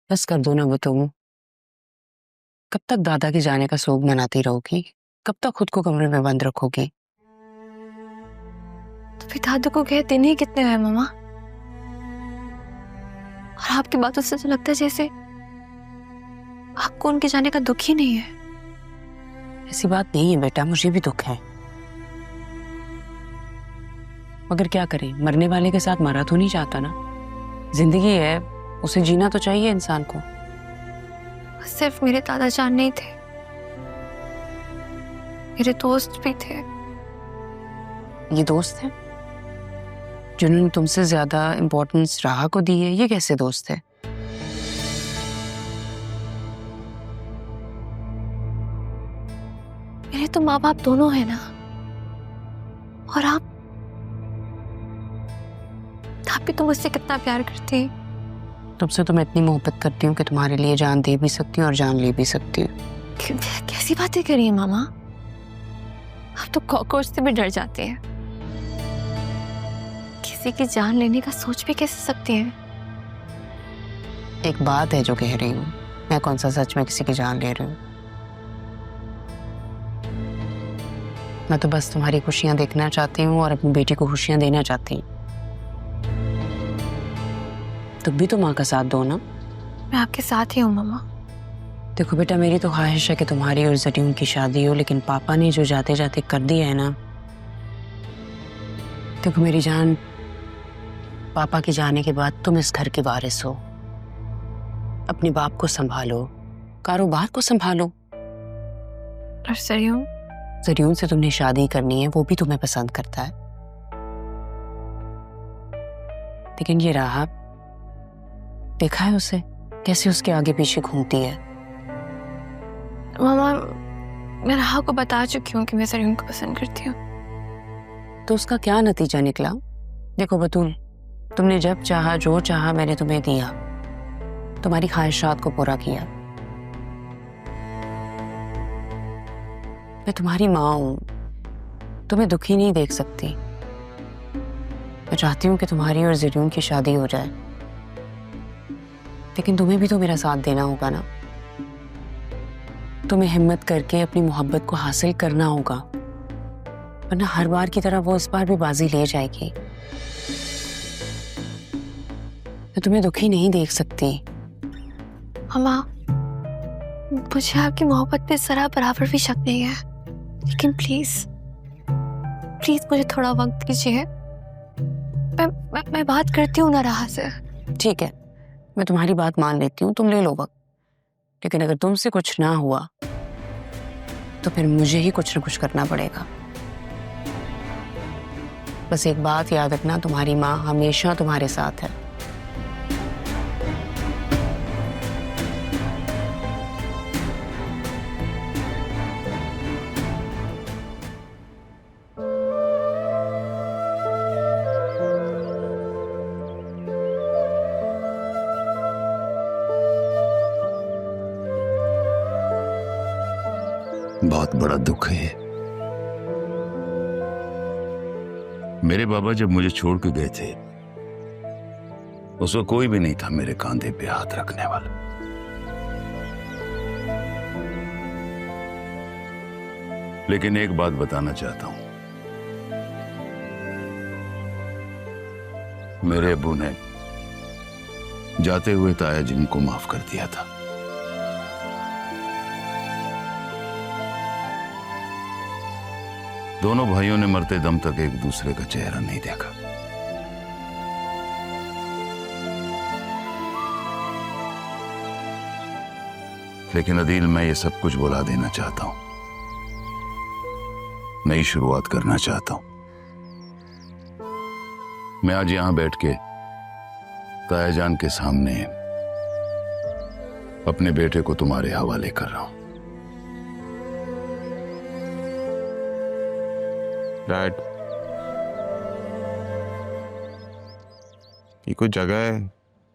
बस कर दो ना वो तुम। कब तक दादा के जाने का शोक मनाती रहोगी? कब तक खुद को कमरे में बंद रखोगी? तो फिर दादू को गए दिन ही कितने हुए मामा? और आपकी बातों से तो लगता है जैसे आपको उनके जाने का दुख ही नहीं है। ऐसी बात नहीं है बेटा, मुझे भी दुख है, मगर क्या करें, मरने वाले के साथ मरा तो नहीं चाहता ना। जिंदगी है, उसे जीना तो चाहिए इंसान को। सिर्फ मेरे दादा जान नहीं थे, मेरे दोस्त भी थे। ये दोस्त है जिन्होंने तुमसे ज्यादा इंपॉर्टेंस राहा को दी है? ये कैसे दोस्त है? मेरे तो माँ बाप दोनों है ना। और आप भी तो मुझसे कितना प्यार करती हैं। तुमसे तो मैं इतनी मोहब्बत करती हूँ कि तुम्हारे लिए जान दे भी सकती हूँ और जान ले भी सकती हूँ। कैसी बातें करी है मामा? आप तो कॉकरोच से भी डर जाते हैं। किसी की जान लेने का सोच भी कैसे सकते हैं? एक बात है जो कह रही हूँ, मैं कौन सा सच में किसी की जान ले रही हूँ? मैं तो बस तुम्हारी खुशियां देखना चाहती हूँ और अपनी बेटी को खुशियां देना चाहती हूँ। तुम भी तो माँ का साथ दो ना। मैं आपके साथ ही हूँ मामा। देखो बेटा, मेरी तो ख्वाहिश है कि तुम्हारी और जरीन की शादी हो, लेकिन पापा ने जो जाते जाते कर दिया है ना। देखो मेरी जान, पापा के जाने के बाद तुम इस घर के वारिस हो। अपने बाप को संभालो, कारोबार को संभालो। और सरियों? जरीन से तुमने शादी करनी है, वो भी तुम्हें पसंद करता है। लेकिन ये राह देखा है उसे, कैसे उसके आगे पीछे घूमती है। मामा, मैं राह को बता चुकी हूँ कि मैं सरियों को पसंद करती हूँ। तो उसका क्या नतीजा निकला? देखो बतूल, तुमने जब चाहा जो चाहा मैंने तुम्हें दिया, तुम्हारी ख्वाहिशात को पूरा किया। मैं तुम्हारी माँ हूं, तुम्हें दुखी नहीं देख सकती। मैं चाहती हूँ कि तुम्हारी और ज़रियून की शादी हो जाए, लेकिन तुम्हें भी तो मेरा साथ देना होगा ना। तुम्हें हिम्मत करके अपनी मोहब्बत को हासिल करना होगा, वरना हर बार की तरह वो इस बार भी बाजी ले जाएगी। मैं तुम्हें दुखी नहीं देख सकती। मामा, मुझे आपकी मोहब्बत पे जरा बराबर भी शक नहीं है, लेकिन प्लीज प्लीज मुझे थोड़ा वक्त दीजिए। मैं बात करती हूँ ना राह से। ठीक है, मैं तुम्हारी बात मान लेती हूँ, तुम ले लो वक्त, लेकिन अगर तुमसे कुछ ना हुआ तो फिर मुझे ही कुछ ना कुछ करना पड़ेगा। बस एक बात याद रखना, तुम्हारी माँ हमेशा तुम्हारे साथ है। बहुत बड़ा दुख है। मेरे बाबा जब मुझे छोड़ के गए थे, उसको कोई भी नहीं था मेरे कांधे पे हाथ रखने वाला। लेकिन एक बात बताना चाहता हूं, मेरे अब्बू ने जाते हुए ताया जी को माफ कर दिया था। दोनों भाइयों ने मरते दम तक एक दूसरे का चेहरा नहीं देखा। लेकिन अदील, मैं ये सब कुछ भुला देना चाहता हूं, नई शुरुआत करना चाहता हूं। मैं आज यहां बैठ के ताया जान के सामने अपने बेटे को तुम्हारे हवाले कर रहा हूं। डैड, ये कोई जगह है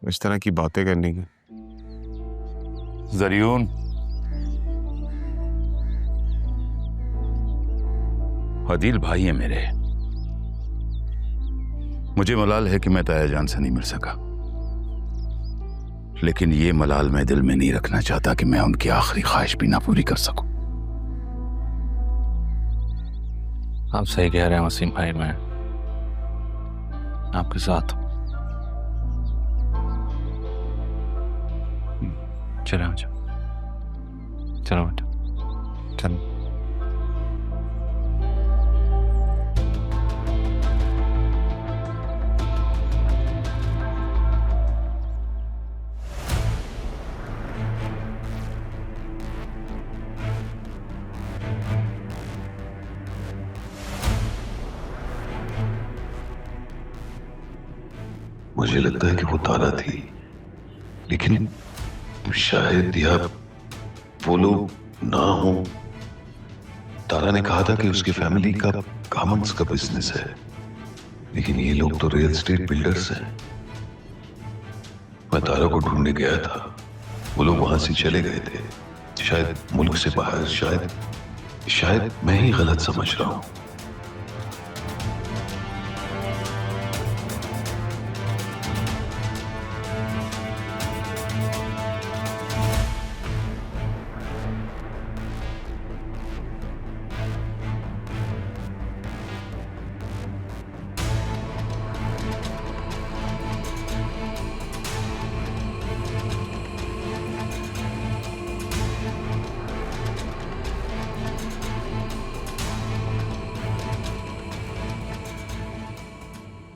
इस तरह की बातें करने की? ज़रियून, अदील भाई है मेरे। मुझे मलाल है कि मैं ताया जान से नहीं मिल सका। लेकिन ये मलाल मैं दिल में नहीं रखना चाहता कि मैं उनकी आखिरी ख्वाहिश भी ना पूरी कर सकूं। आप सही कह रहे हैं वसीम भाई, मैं आपके साथ हूं। चलो चलो बेटा चलो। मुझे लगता है कि वो तारा थी, लेकिन शायद या वो लोग ना हो। तारा ने कहा था कि उसकी फैमिली का गारमेंट्स का बिजनेस है, लेकिन ये लोग तो रियल एस्टेट बिल्डर्स हैं। मैं तारा को ढूंढने गया था, वो लोग वहां से चले गए थे, शायद मुल्क से बाहर। शायद मैं ही गलत समझ रहा हूं।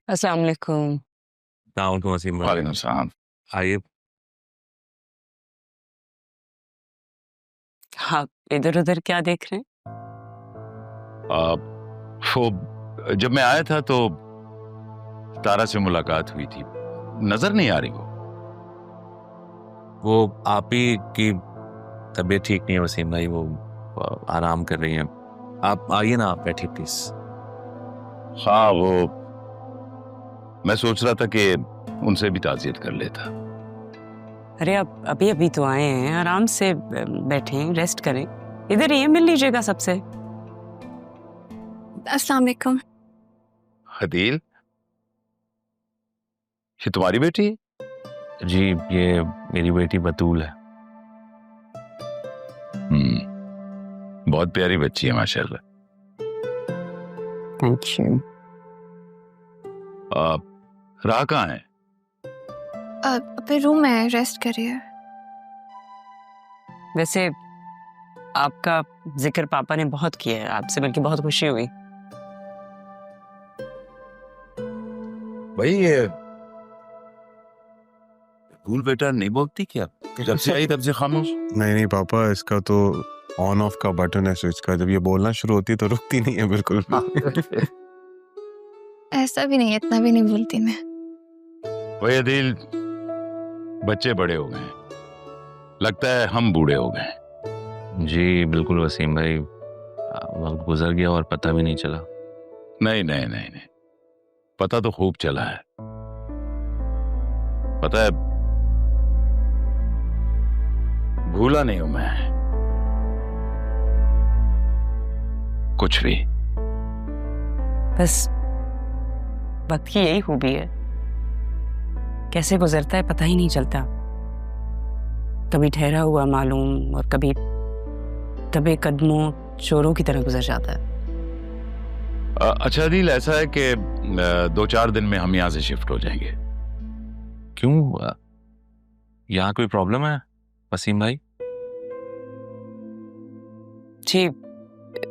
अस्सलाम वालेकुम। वालेकुम वसीम भाई, वालेकुम सलाम। आइए। आप इधर उधर क्या देख रहे हैं? वो जब मैं आया था तो तारा से मुलाकात हुई थी, नजर नहीं आ रही वो आप ही की तबीयत ठीक नहीं है वसीम भाई, वो आराम कर रही हैं। आप आइए ना, आप बैठिए प्लीज। हाँ, वो मैं सोच रहा था कि उनसे भी ताज़ियत कर लेता। अरे आप अभी अभी तो आए हैं, आराम से बैठें, रेस्ट करें। इधर ही मिल लीजिएगा सबसे। अस्सलाम वालेकुम। हदील, ये तुम्हारी बेटी है? जी, ये मेरी बेटी बतूल है। बहुत प्यारी बच्ची है माशाल्लाह। Thank you. राह कहाँ है? अपने रूम में रेस्ट करिए। वैसे आपका जिक्र पापा ने बहुत किया है, आपसे मिलकर बहुत खुशी हुई। भाई ये भूल बेटा नहीं बोलती क्या? जब से आई तब से खामोश। नहीं पापा, इसका तो ऑन ऑफ का बटन है स्विच का, जब ये बोलना शुरू होती है तो रुकती नहीं है बिल्कुल भी। ऐसा भी नहीं है, इतना भी नहीं भूलती मैं। वही अदील, बच्चे बड़े हो गए, लगता है हम बूढ़े हो गए। जी बिल्कुल वसीम भाई, वक्त गुजर गया और पता भी नहीं चला। नहीं नहीं नहीं नहीं, पता तो खूब चला है। पता है, भूला नहीं हूं मैं कुछ भी। बस वक्त की यही खूबी है, कैसे गुजरता है पता ही नहीं चलता। कभी ठहरा हुआ मालूम और कभी दबे कदमों चोरों की तरह गुजर जाता है। अच्छा अदील, ऐसा है कि 2-4 दिन में हम यहाँ से शिफ्ट हो जाएंगे। क्यों, यहाँ कोई प्रॉब्लम है वसीम भाई? जी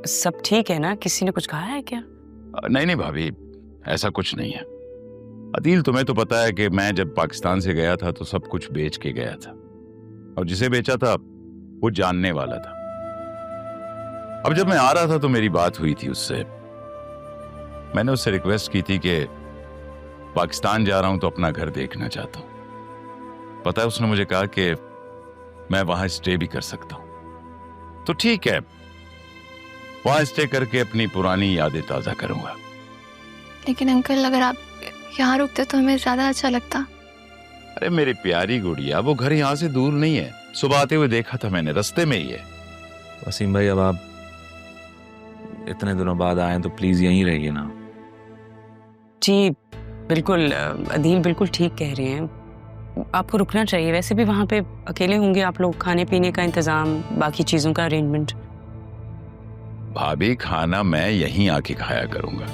सब ठीक है ना? किसी ने कुछ कहा है क्या? नहीं नहीं भाभी, ऐसा कुछ नहीं है। अदील, तुम्हें तो पता है कि मैं जब पाकिस्तान से गया था तो सब कुछ बेच के गया था, और जिसे बेचा था वो जानने वाला था। अब जब मैं आ रहा था तो मेरी बात हुई थी उससे। मैंने उससे रिक्वेस्ट की थी कि पाकिस्तान जा रहा हूं तो अपना घर देखना चाहता हूं। पता है उसने मुझे कहा कि मैं वहां स्टे भी कर सकता हूं। तो ठीक है, वहां स्टे करके अपनी पुरानी यादें ताजा करूंगा। लेकिन अंकल, अगर आप यहाँ रुकते तो हमें ज्यादा अच्छा लगता। अरे मेरी प्यारी गुड़िया, वो घर यहां से दूर नहीं है। सुबह आते हुए देखा था मैंने, रास्ते में ही है। वसीम भाई, अब आप इतने दिनों बाद आए तो प्लीज यहीं रहिए ना। जी बिल्कुल, अदील बिल्कुल ठीक कह रहे हैं। आपको रुकना चाहिए। वैसे भी वहाँ पे अकेले होंगे आप लोग, खाने पीने का इंतजाम, बाकी चीज़ों का अरेंजमेंट। भाभी खाना मैं यहीं आके खाया करूंगा,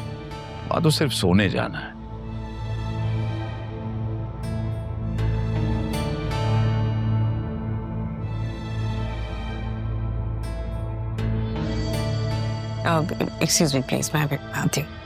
वहां तो सिर्फ सोने जाना है। एक्सक्यूज मी प्लीज, मैं अभी आती हूँ।